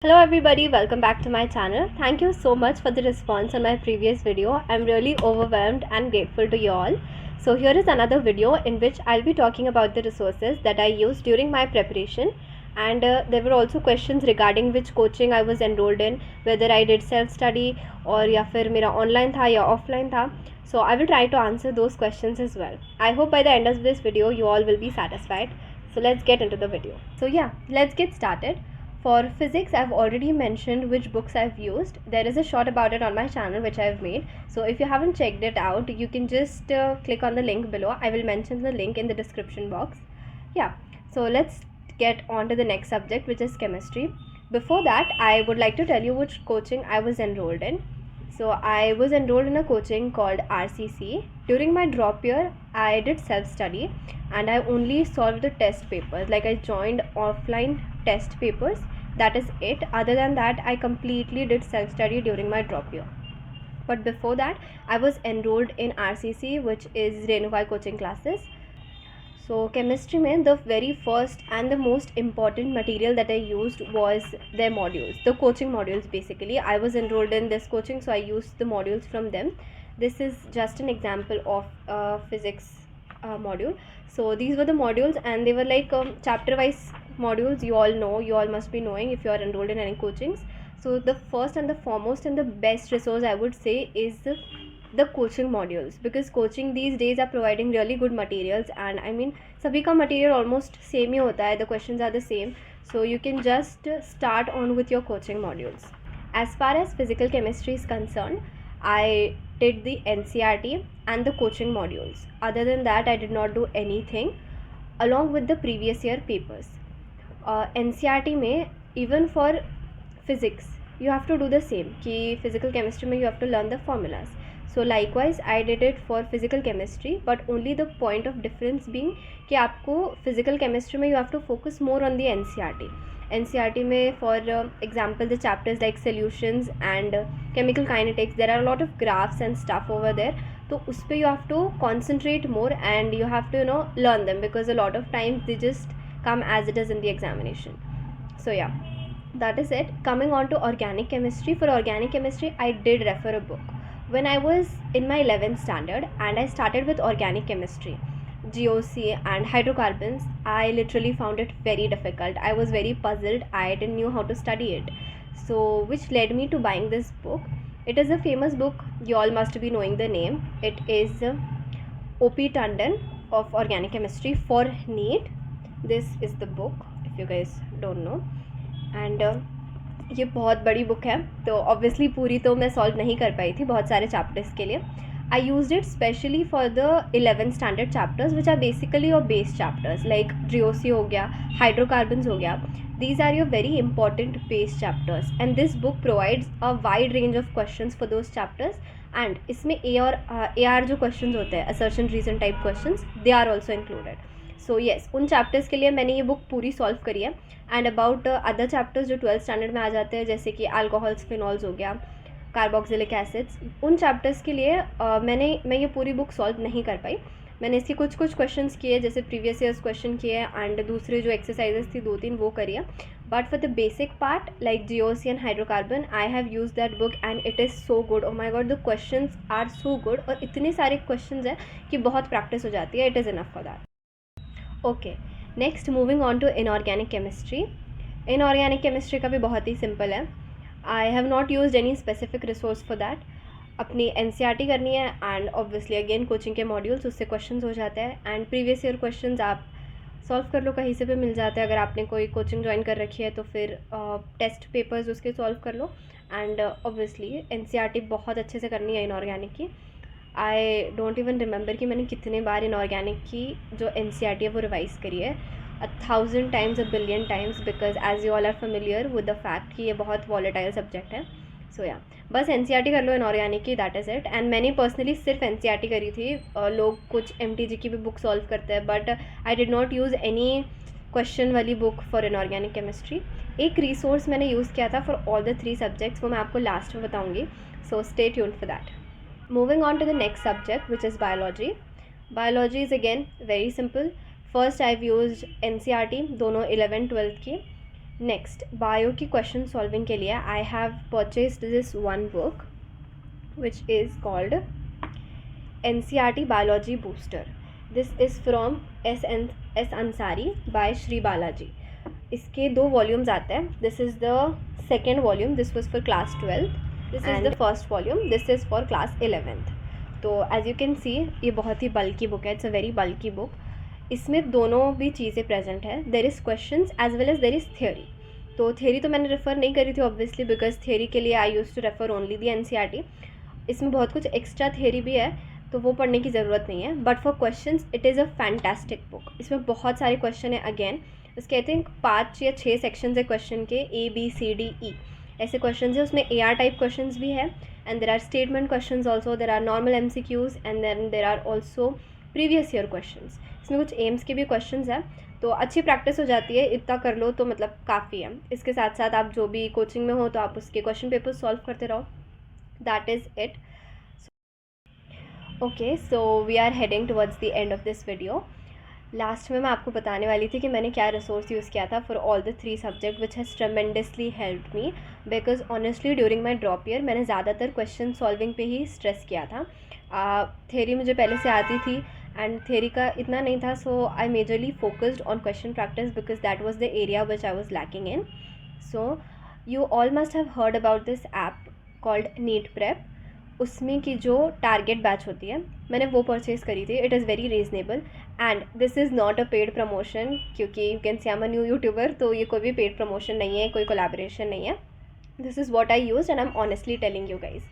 Hello everybody, welcome back to my channel. Thank you so much for the response on my previous video. I'm really overwhelmed and grateful to you all. So here is another video in which I'll be talking about the resources that I used during my preparation, and there were also questions regarding which coaching I was enrolled in, whether I did self study or या फिर मेरा online था या offline था. So I will try to answer those questions as well. I hope by the end of this video you all will be satisfied. So let's get into the video. So yeah, let's get started. For physics, I've already mentioned which books I've used. There is a short about it on my channel which I've made. So if you haven't checked it out, you can just click on the link below. I will mention the link in the description box. Yeah, so let's get on to the next subject, which is chemistry. Before that, I would like to tell you which coaching I was enrolled in. So I was enrolled in a coaching called RCC. During my drop year, I did self-study and I only solved the test papers. Like I joined offline test papers. That is it. Other than that, I completely did self-study during my drop year. But before that, I was enrolled in RCC, which is Renukai coaching classes. So chemistry में the very first and the most important material that I used was their modules, the coaching modules basically. I was enrolled in this coaching, so I used the modules from them. This is just an example of physics module. So these were the modules, and they were like chapter wise modules. You all know, you all must be knowing if you are enrolled in any coachings. So the first and the foremost and the best resource I would say is the coaching modules, because coaching these days are providing really good materials, and I mean सभी का material almost same ही होता है, the questions are the same, so you can just start on with your coaching modules. As far as physical chemistry is concerned, I did the NCERT and the coaching modules. Other than that, I did not do anything along with the previous year papers. NCERT में even for physics you have to do the same कि physical chemistry में you have to learn the formulas. So likewise I did it for physical chemistry, but only the point of difference being कि आपको physical chemistry में you have to focus more on the NCERT. NCERT में for example the chapters like solutions and chemical kinetics, there are a lot of graphs and stuff over there. तो उस पर you have to concentrate more and you have to learn them, because a lot of times they just come as it is in the examination. So yeah, that is it. Coming on to organic chemistry. For organic chemistry, I did refer a book when I was in my 11th standard, and I started with organic chemistry, GOC and hydrocarbons. I literally found it very difficult. I was very puzzled. I didn't know how to study it. So which led me to buying this book. It is a famous book. You all must be knowing the name. It is O.P. Tandon of Organic Chemistry for NEET. This is the book, if you guys don't know. And ये बहुत बड़ी book है, तो obviously पूरी तो मैं solve नहीं कर पाई थी बहुत सारे चैप्टर्स के लिए. I used it specially for the 11th standard chapters which are basically your base chapters like GOC हो गया, हाइड्रोकार्बन्स हो गया. these are your very important base chapters, and this book provides a wide range of questions for those chapters. and इसमें A और AR जो questions होते हैं, assertion reason type questions, they are also included. So yes, उन chapters के लिए मैंने ये बुक पूरी सॉल्व करी है. एंड अबाउट अदर चैप्टर्स जो 12th स्टैंडर्ड में आ जाते हैं, जैसे कि अल्कोहल्स, फिनॉल्स हो गया, कार्बोक्सिलिक एसिड्स, उन चैप्टर्स के लिए मैं ये पूरी बुक सॉल्व नहीं कर पाई. मैंने इसके कुछ क्वेश्चंस किए, जैसे प्रीवियस ईयर्स क्वेश्चन किए, एंड दूसरे जो एक्सरसाइजेस थी 2-3 वो करी है. But for the basic part like GOC and hydrocarbon, I have use that book and it is so good. Oh my God, the questions are so good, और इतने सारे क्वेश्चंस हैं कि बहुत प्रैक्टिस हो जाती है. It is enough for that. Okay, next moving on to inorganic chemistry. Inorganic chemistry का भी बहुत ही सिंपल है. I have not used any specific resource for that. अपनी NCERT करनी है, एंड ऑब्वियसली अगेन कोचिंग के मॉड्यूल्स, उससे क्वेश्चंस हो जाते हैं, एंड प्रीवियस ईयर क्वेश्चंस आप सॉल्व कर लो, कहीं से भी मिल जाते हैं. अगर आपने कोई कोचिंग ज्वाइन कर रखी है तो फिर टेस्ट पेपर्स उसके सॉल्व कर लो. एंड ऑब्वियसली NCERT बहुत अच्छे से करनी है इनऑर्गेनिक की. आई डोंट इवन रिमेंबर कि मैंने कितने बार इनऑर्गेनिक की जो NCERT है वो रिवाइज़ करी है. 1000 times, 1 billion times, because as you all are familiar with the fact कि ये बहुत वॉलेटाइल सब्जेक्ट है. सो या, बस NCERT कर लो इनऑर्गेनिक की, दैट इज़ इट. एंड मैंने पर्सनली सिर्फ NCERT करी थी. लोग कुछ MTG की भी बुक सॉल्व करते हैं, but I did not use any question वाली बुक फॉर इनऑर्गेनिक केमिस्ट्री. एक रिसोर्स मैंने यूज़ किया था फॉर ऑल द 3 सब्जेक्ट्स, वो मैं आपको लास्ट में बताऊँगी. So stay tuned for that. Moving on to the next subject, which is biology. Biology is again very simple. First I've used NCERT, दोनों 11th 12th की, next bio की question solving के लिए I have purchased this one book which is called NCERT Biology Booster. This is from S Ansari by Shri Balaji. इसके 2 volumes आते हैं. This is the second volume, this was for class 12th. This is the first volume, this is for class 11th. तो as you can see ये बहुत ही bulky book है, it's a very bulky book. इसमें दोनों भी चीज़ें present है. There is questions as well as there is theory. तो थियोरी तो मैंने रेफ़र नहीं करी थी ऑब्वियसली, बिकॉज थियोरी के लिए I use to refer only the NCERT. इसमें बहुत कुछ एक्स्ट्रा थियोरी भी है, तो वो पढ़ने की ज़रूरत नहीं है. But for questions it is a fantastic book. इसमें बहुत सारे क्वेश्चन है. अगेन इसके आई थिंक 5 या 6 सेक्शंस है क्वेश्चन के, ABCDE ऐसे क्वेश्चन है. उसमें AR टाइप क्वेश्चन भी है, and there are statement question also, there are normal MCQs, and then there are also previous year question. इसमें कुछ एम्स के भी क्वेश्चन है, तो अच्छी प्रैक्टिस हो जाती है. इतना कर लो तो मतलब काफ़ी है. इसके साथ साथ आप जो भी कोचिंग में हो तो आप उसके क्वेश्चन पेपर सॉल्व करते रहो. That is it. Okay, so we are heading towards the end of this video. Last में मैं आपको बताने वाली थी कि मैंने क्या रिसोर्स यूज़ किया था for all the 3 subject which has tremendously helped me, because honestly during my drop year मैंने ज़्यादातर क्वेश्चन सॉल्विंग पे ही स्ट्रेस किया था. थ्योरी मुझे पहले से आती थी एंड थ्योरी का इतना नहीं था, so I majorly focused on question practice because that was the area which I was lacking in. So you all must have heard about this app called NEET prep. उसमें की जो target batch होती है मैंने वो purchase करी थी. It is very reasonable and this is not a paid promotion, क्योंकि you can see I am a new YouTuber, तो ये कोई भी पेड प्रमोशन नहीं है, कोई कोलैबोरेशन नहीं है. This is what I use and I am honestly telling you guys.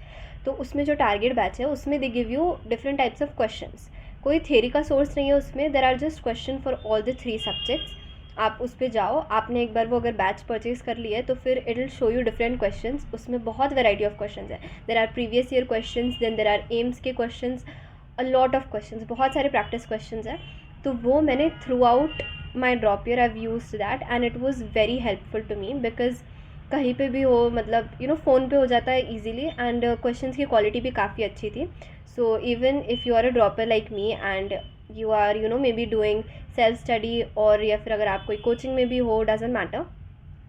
तो उसमें जो टारगेट बैच है उसमें they give you different types of questions. कोई थ्योरी का सोर्स नहीं है उसमें. There are just question for all the 3 subjects. आप उस पर जाओ, आपने एक बार वो अगर बैच परचेज़ कर लिया है तो फिर it will show you different questions. उसमें बहुत वैरायटी ऑफ क्वेश्चंस है. There are previous year questions, then there are AIIMS के questions, a lot of questions, बहुत सारे प्रैक्टिस क्वेश्चंस हैं. तो वो मैंने throughout my drop year I have used that and it was very helpful to me, because कहीं पे भी हो, मतलब फ़ोन पे हो जाता है ईजिली, एंड क्वेश्चंस की क्वालिटी भी काफ़ी अच्छी थी. So even if you are a dropper like me and you are maybe doing self study, और या फिर अगर आप कोई कोचिंग में भी हो, डजेंट मैटर,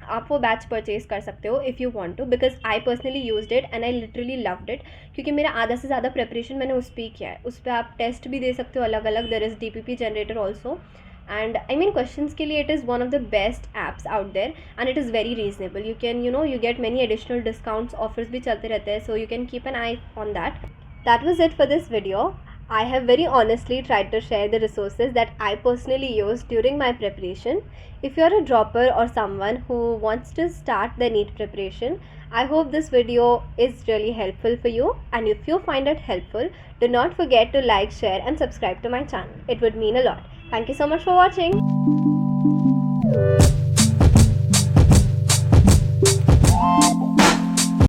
आप वो बैच परचेज़ कर सकते हो if you want to. Because I personally used it and I literally loved it, क्योंकि मेरा आधा से ज़्यादा प्रिपरेशन मैंने उस पर ही किया है. उस पर आप टेस्ट भी दे सकते हो अलग अलग. There is DPP generator also, and I mean questions के लिए it is one of the best apps out there and it is very reasonable. You can you get many additional discounts, offers भी चलते रहते हैं, so you can keep an eye on that. That was it for this video. I have very honestly tried to share the resources that I personally used during my preparation. If you are a dropper or someone who wants to start the NEET preparation, I hope this video is really helpful for you. And if you find it helpful, do not forget to like, share and subscribe to my channel. It would mean a lot. Thank you so much for watching.